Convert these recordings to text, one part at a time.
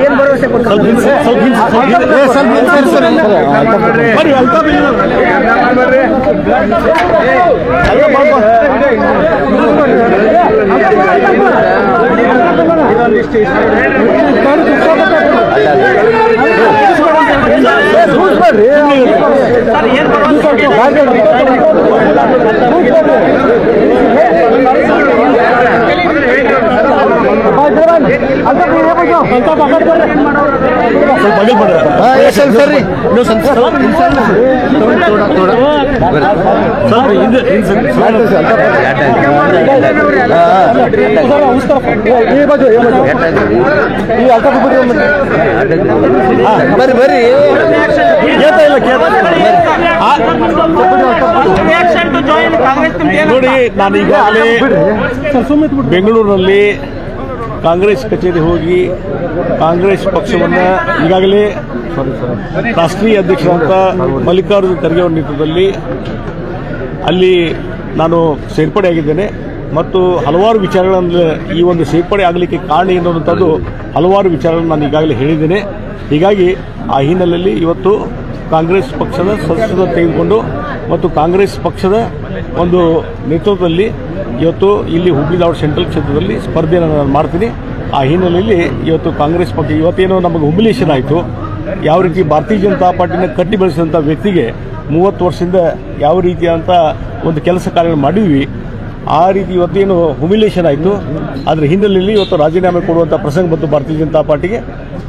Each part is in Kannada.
ಏನು ಭರವಸೆ ಬರ್ರಿ ನೋಡಿ, ನಾನು ಈಗಾಗಲೇ ಬೆಂಗಳೂರಿನಲ್ಲಿ ಕಾಂಗ್ರೆಸ್ ಕಚೇರಿ ಹೋಗಿ ಕಾಂಗ್ರೆಸ್ ಪಕ್ಷವನ್ನು ಈಗಾಗಲೇ ರಾಷ್ಟ್ರೀಯ ಅಧ್ಯಕ್ಷರಾದಂಥ ಮಲ್ಲಿಕಾರ್ಜುನ ಖರ್ಗೆ ಅವರ ನೇತೃತ್ವದಲ್ಲಿ ಅಲ್ಲಿ ನಾನು ಸೇರ್ಪಡೆಯಾಗಿದ್ದೇನೆ ಮತ್ತು ಹಲವಾರು ವಿಚಾರಗಳನ್ನು ಈ ಒಂದು ಸೇರ್ಪಡೆ ಆಗಲಿಕ್ಕೆ ಕಾರಣ ಎನ್ನುವಂಥದ್ದು ಹಲವಾರು ವಿಚಾರಗಳನ್ನು ನಾನು ಈಗಾಗಲೇ ಹೇಳಿದ್ದೇನೆ. ಹೀಗಾಗಿ ಆ ಹಿನ್ನೆಲೆಯಲ್ಲಿ ಇವತ್ತು ಕಾಂಗ್ರೆಸ್ ಪಕ್ಷದ ಸದಸ್ಯತ್ವ ತೆಗೆದುಕೊಂಡು ಮತ್ತು ಕಾಂಗ್ರೆಸ್ ಪಕ್ಷದ ಒಂದು ನೇತೃತ್ವದಲ್ಲಿ ಇವತ್ತು ಇಲ್ಲಿ ಹುಬ್ಬಳ್ಳಿ ಧಾರವಾಡ ಸೆಂಟ್ರಲ್ ಕ್ಷೇತ್ರದಲ್ಲಿ ಸ್ಪರ್ಧೆಯನ್ನು ನಾನು ಮಾಡ್ತೀನಿ. ಆ ಹಿನ್ನೆಲೆಯಲ್ಲಿ ಇವತ್ತು ಕಾಂಗ್ರೆಸ್ ಪಕ್ಷ ಇವತ್ತೇನೋ ನಮಗೆ ಹುಬ್ಲಿಷನ್ ಆಯಿತು. ಯಾವ ರೀತಿ ಭಾರತೀಯ ಜನತಾ ಪಾರ್ಟಿನ ಕಟ್ಟಿ ಬೆಳೆಸಿದಂಥ ವ್ಯಕ್ತಿಗೆ 30 ವರ್ಷದಿಂದ ಯಾವ ರೀತಿಯಾದಂಥ ಒಂದು ಕೆಲಸ ಕಾರ್ಯಗಳು ಮಾಡಿದ್ವಿ, ಆ ರೀತಿ ಇವತ್ತೇನು ಹುಮಿಲೇಷನ್ ಆಯಿತು. ಅದರ ಹಿನ್ನೆಲೆಯಲ್ಲಿ ಇವತ್ತು ರಾಜೀನಾಮೆ ಕೊಡುವಂಥ ಪ್ರಸಂಗ ಬಂತು ಭಾರತೀಯ ಜನತಾ ಪಾರ್ಟಿಗೆ.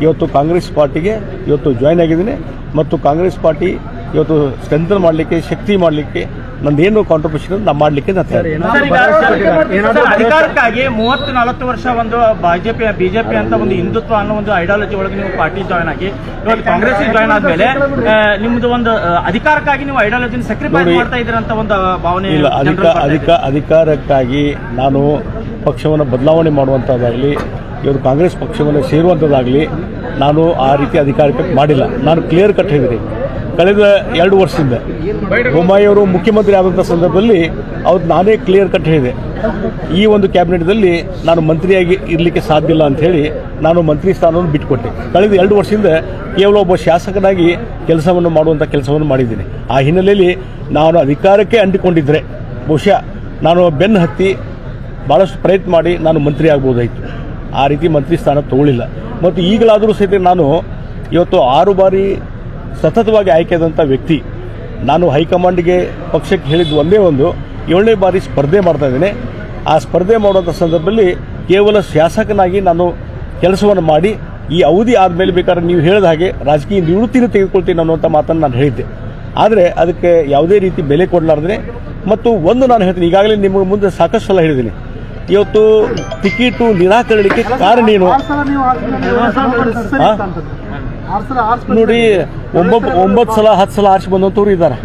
ಇವತ್ತು ಕಾಂಗ್ರೆಸ್ ಪಾರ್ಟಿಗೆ ಇವತ್ತು ಜಾಯ್ನ್ ಆಗಿದ್ದೀನಿ ಮತ್ತು ಕಾಂಗ್ರೆಸ್ ಪಾರ್ಟಿ ಇವತ್ತು ಸ್ಟ್ರೆಂಥನ್ ಮಾಡಲಿಕ್ಕೆ, ಶಕ್ತಿ ಮಾಡಲಿಕ್ಕೆ ನಂದೇನು ಕಾಂಟ್ರಿಬ್ಯೂಷನ್ ನಾವು ಮಾಡಲಿಕ್ಕೆ ಅಧಿಕಾರಕ್ಕಾಗಿ 30-40 ವರ್ಷ ಒಂದು ಬಿಜೆಪಿ ಅಂತ ಒಂದು ಹಿಂದುತ್ವ ಅನ್ನೋ ಒಂದು ಐಡಿಯಾಲಜಿ ಒಳಗೆ ನೀವು ಪಾರ್ಟಿ ಜಾಯ್ನ್ ಆಗಿ ಇವತ್ತು ಕಾಂಗ್ರೆಸ್ ಜಾಯ್ನ್ ಆದ್ಮೇಲೆ ನಿಮ್ದು ಒಂದು ಅಧಿಕಾರಕ್ಕಾಗಿ ನೀವು ಐಡಿಯಾಲಜಿನ ಸ್ಯಾಕ್ರಿಫೈಸ್ ಮಾಡ್ತಾ ಇದ್ದೀರಂತ ಒಂದು ಭಾವನೆ ಇಲ್ಲ. ಅಧಿಕಾರಕ್ಕಾಗಿ ನಾನು ಪಕ್ಷವನ್ನು ಬದಲಾವಣೆ ಮಾಡುವಂಥದ್ದಾಗಲಿ, ಇವತ್ತು ಕಾಂಗ್ರೆಸ್ ಪಕ್ಷವನ್ನು ಸೇರುವಂಥದ್ದಾಗಲಿ ನಾನು ಆ ರೀತಿ ಅಧಿಕಾರಕ್ಕೆ ಮಾಡಿಲ್ಲ. ನಾನು ಕ್ಲಿಯರ್ ಕಟ್ ಹೇಳಿದ್ದೀನಿ. ಕಳೆದ 2 ವರ್ಷದಿಂದ ಬೊಮ್ಮಾಯಿಯವರು ಮುಖ್ಯಮಂತ್ರಿ ಆದಂಥ ಸಂದರ್ಭದಲ್ಲಿ ಅವತ್ತು ನಾನೇ ಕ್ಲಿಯರ್ ಕಟ್ ಹೇಳಿದೆ, ಈ ಒಂದು ಕ್ಯಾಬಿನೆಟ್ದಲ್ಲಿ ನಾನು ಮಂತ್ರಿಯಾಗಿ ಇರಲಿಕ್ಕೆ ಸಾಧ್ಯ ಇಲ್ಲ ಅಂತ ಹೇಳಿ ನಾನು ಮಂತ್ರಿ ಸ್ಥಾನವನ್ನು ಬಿಟ್ಟುಕೊಟ್ಟೆ. ಕಳೆದ 2 ವರ್ಷದಿಂದ ಕೇವಲ ಒಬ್ಬ ಶಾಸಕನಾಗಿ ಕೆಲಸವನ್ನು ಮಾಡುವಂಥ ಕೆಲಸವನ್ನು ಮಾಡಿದ್ದೀನಿ. ಆ ಹಿನ್ನೆಲೆಯಲ್ಲಿ ನಾನು ಅಧಿಕಾರಕ್ಕೆ ಅಂಟಿಕೊಂಡಿದ್ದರೆ ಬಹುಶಃ ನಾನು ಬೆನ್ನು ಹತ್ತಿ ಭಾಳಷ್ಟು ಪ್ರಯತ್ನ ಮಾಡಿ ನಾನು ಮಂತ್ರಿ ಆಗ್ಬೋದಾಯಿತು. ಆ ರೀತಿ ಮಂತ್ರಿ ಸ್ಥಾನ ತಗೊಳ್ಳಿಲ್ಲ. ಮತ್ತು ಈಗಲಾದರೂ ಸಹಿತ ನಾನು ಇವತ್ತು 6 ಬಾರಿ ಸತತವಾಗಿ ಆಯ್ಕೆಯಾದಂಥ ವ್ಯಕ್ತಿ. ನಾನು ಹೈಕಮಾಂಡ್ಗೆ ಪಕ್ಷಕ್ಕೆ ಹೇಳಿದ್ದು ಒಂದೇ ಒಂದು 7ನೇ ಬಾರಿ ಸ್ಪರ್ಧೆ ಮಾಡ್ತಾ ಇದ್ದೇನೆ. ಆ ಸ್ಪರ್ಧೆ ಮಾಡುವಂಥ ಸಂದರ್ಭದಲ್ಲಿ ಕೇವಲ ಶಾಸಕನಾಗಿ ನಾನು ಕೆಲಸವನ್ನು ಮಾಡಿ ಈ ಅವಧಿ ಆದಮೇಲೆ ಬೇಕಾದ್ರೆ ನೀವು ಹೇಳಿದ ಹಾಗೆ ರಾಜಕೀಯ ನಿವೃತ್ತಿನ ತೆಗೆದುಕೊಳ್ತೀನಿ ಅನ್ನುವಂಥ ಮಾತನ್ನು ನಾನು ಹೇಳಿದ್ದೆ. ಆದರೆ ಅದಕ್ಕೆ ಯಾವುದೇ ರೀತಿ ಬೆಲೆ ಕೊಡಲಾರ್ದೇ ಮತ್ತು ಒಂದು ನಾನು ಹೇಳ್ತೀನಿ, ಈಗಾಗಲೇ ನಿಮ್ಮ ಮುಂದೆ ಸಾಕಷ್ಟು ಸಲ ಹೇಳಿದ್ದೀನಿ, ಇವತ್ತು ಟಿಕೆಟು ನಿರಾಕರಣೆಗೆ ಕಾರಣ ಏನು ನೋಡಿ. 9 ಸಲ 10 ಸಲ ಆರಿಸಿ ಬಂದಂಥವ್ರು ಇದ್ದಾರೆ,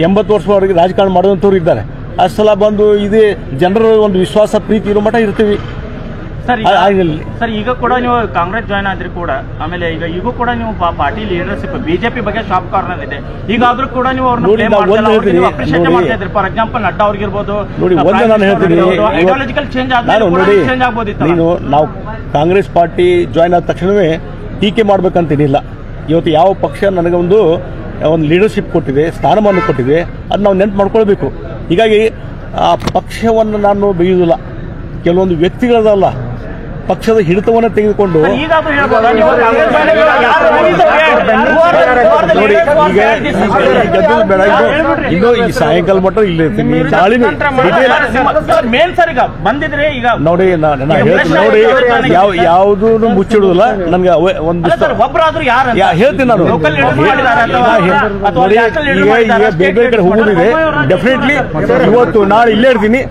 80 ವರ್ಷವರೆಗೆ ರಾಜಕಾರಣ ಮಾಡಿದಂಥವ್ರು ಇದ್ದಾರೆ. 10 ಸಲ ಬಂದು ಇದೇ ಜನರ ಒಂದು ವಿಶ್ವಾಸ ಪ್ರೀತಿ ಇರೋ ಮಟ್ಟ ಇರ್ತೀವಿ. ಸರ್ ಈಗ ಕೂಡ ನೀವು ಕಾಂಗ್ರೆಸ್ ಜಾಯ್ನ್ ಆದ್ರಿ ಕೂಡ, ಆಮೇಲೆ ಈಗ ಕೂಡ ನೀವು ಪಾರ್ಟಿ ಲೀಡರ್ಶಿಪ್ ಬಿಜೆಪಿ ಬಗ್ಗೆ ಶಾಪ್ ಕಾರ್ನರ್ ಇದೆ. ಈಗಾದ್ರೂ ಕೂಡ ನೀವು ಅಪ್ರಿಷಿಯೇಟ್ ಮಾಡ್ತಾ ಇದ್ರಿ. ಫಾರ್ ಎಕ್ಸಾಂಪಲ್ ನಡ್ಡಾ ಅವ್ರಿಗಿರ್ಬೋದು, ನೋಡಿ ಒಂದು ನಾನು ಹೇಳ್ತೀನಿ, ಐಡಿಯಾಲಜಿಕಲ್ ಚೇಂಜ್ ಆಗ್ಬೋದಿತ್ತು. ನೀನು ನಾವು ಕಾಂಗ್ರೆಸ್ ಪಾರ್ಟಿ ಜಾಯ್ನ್ ಆದ ತಕ್ಷಣವೇ ಟೀಕೆ ಮಾಡ್ಬೇಕಂತೇನಿಲ್ಲ. ಇವತ್ತು ಯಾವ ಪಕ್ಷ ನನಗೆ ಒಂದು ಲೀಡರ್ಶಿಪ್ ಕೊಟ್ಟಿದೆ, ಸ್ಥಾನಮಾನ ಕೊಟ್ಟಿದೆ, ಅದು ನಾವು ನೆನ್ಪು ಮಾಡ್ಕೊಳ್ಬೇಕು. ಹೀಗಾಗಿ ಆ ಪಕ್ಷವನ್ನು ನಾನು ಬೆಳೆಯುವುದಿಲ್ಲ. ಕೆಲವೊಂದು ವ್ಯಕ್ತಿಗಳದಲ್ಲ, ಪಕ್ಷದ ಹಿಡಿತವನ್ನು ತೆಗೆದುಕೊಂಡು ನೋಡಿ, ಈಗ ಬೇಡ, ಇನ್ನು ಈ ಸಾಯಂಕಾಲ ಮಟ್ಟ ಇಲ್ಲಿ ಇರ್ತೀನಿ. ನಾಳೆ ಬಂದಿದ್ರೆ ಈಗ ನೋಡಿ ನೋಡಿ ಯಾವುದೂ ಮುಚ್ಚಿಡುದಿಲ್ಲ. ನನಗೆ ಒಂದು ಹೇಳ್ತೀನಿ ನಾನು. ನೋಡಿ ಈಗ ಬೇರೆ ಬೇರೆ ಕಡೆ ಹೋಗುದಿದೆ. ಡೆಫಿನೆಟ್ಲಿ ಇವತ್ತು ನಾಳೆ ಇಲ್ಲೇ ಇರ್ತೀನಿ.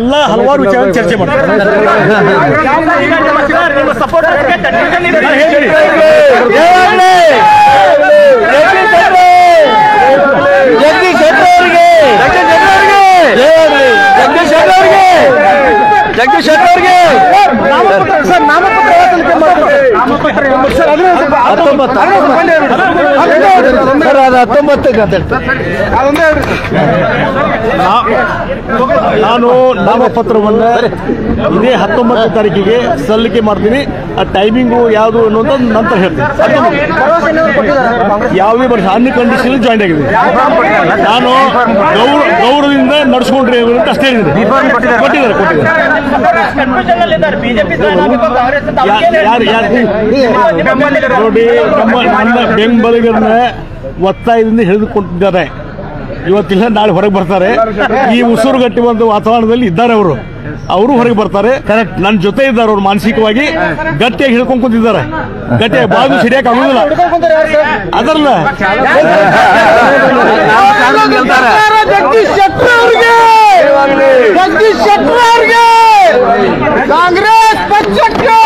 ಎಲ್ಲ ಹಲವಾರು ವಿಚಾರ ಚರ್ಚೆ ಮಾಡ್ತಾರೆ. ಜಗದೀಶ್ ಶೆಟ್ಟರ್ ಅವರಿಗೆ ಸರ್ ನಾಮಪತ್ರ ಸರ್ 19 ಅಂತ ಹೇಳ್ತಾರೆ. ನಾನು ನಾಮಪತ್ರವನ್ನು ಇದೇ 19 ತಾರೀಕಿಗೆ ಸಲ್ಲಿಕೆ ಮಾಡ್ತೀನಿ. ಆ ಟೈಮಿಂಗು ಯಾವುದು ಅನ್ನೋದು ನಂತರ ಹೇಳ್ತೀನಿ. ಯಾವುದೇ ವರ್ಷ ಅನ್ಕಂಡೀಷನ್ ಜಾಯ್ನ್ ಆಗಿದ್ದೀನಿ. ನಾನು ಗೌರವದಿಂದ ನಡೆಸ್ಕೊಂಡ್ರೆ ಅಂತ ಅಷ್ಟೇ ಹೇಳಿದ್ದೀನಿ. ಕೊಟ್ಟಿದ್ದಾರೆ ನೋಡಿ, ನನ್ನ ಬೆಂಬಲಿಗರನ್ನ ಒತ್ತಾಯದಿಂದ ಹಿಡಿದುಕೊಂಡಿದ್ದಾರೆ. ಇವತ್ತಿಲ್ಲ ನಾಳೆ ಹೊರಗೆ ಬರ್ತಾರೆ. ಈ ಉಸಿರುಗಟ್ಟಿ ಒಂದು ವಾತಾವರಣದಲ್ಲಿ ಇದ್ದಾರೆ ಅವರು ಹೊರಗೆ ಬರ್ತಾರೆ. ಕರೆಕ್ಟ್, ನನ್ನ ಜೊತೆ ಇದ್ದಾರೆ. ಅವ್ರು ಮಾನಸಿಕವಾಗಿ ಗಟ್ಟಿಯಾಗಿ ಹಿಡ್ಕೊಂಡು ಕುಂತಿದ್ದಾರೆ. ಗಟ್ಟಿಯಾಗಿ ಬಾಜು ಸಿಡಿಯಕ್ಕೆ ಆಗುದಿಲ್ಲ. ಅದರಲ್ಲ ಜಗದೀಶ್ ಶೆಟ್ಟರ್ ಅವ್ರಿಗೆ ಕಾಂಗ್ರೆಸ್ ಪಕ್ಷಕ್ಕೆ